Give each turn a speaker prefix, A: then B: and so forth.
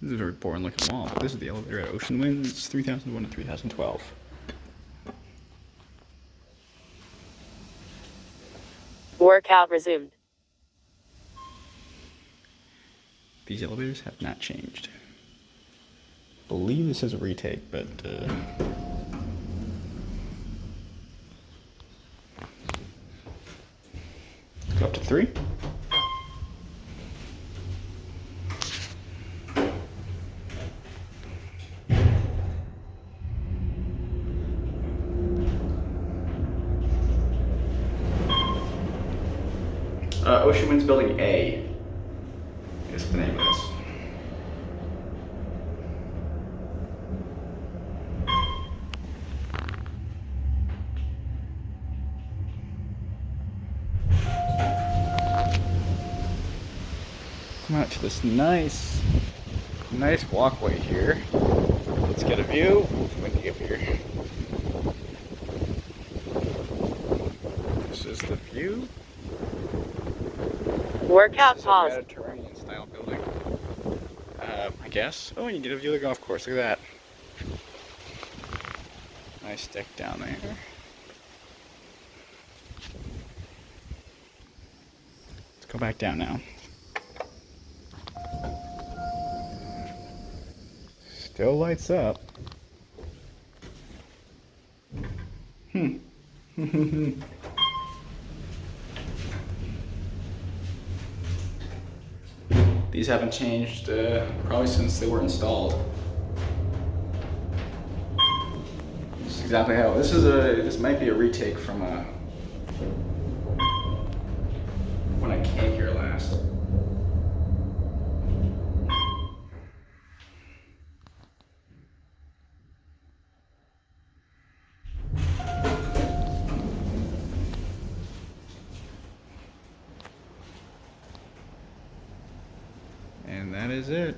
A: This is a very boring looking wall. This is the elevator at Ocean Winds, 3001 to 3012.
B: Workout resumed.
A: These elevators have not changed. I believe this is a retake, but go up to 3. Ocean Winds Building A is the name of this. Come out to this nice walkway here. Let's get a view. It's windy up here. This is the view.
B: Workout
A: This is
B: pause.
A: a Mediterranean style building. I guess. Oh, and you get a view of the golf course. Look at that. Nice deck down there. Let's go back down now. Still lights up. These haven't changed probably since they were installed. This is exactly how this might be a retake from when I came here last. And that is it.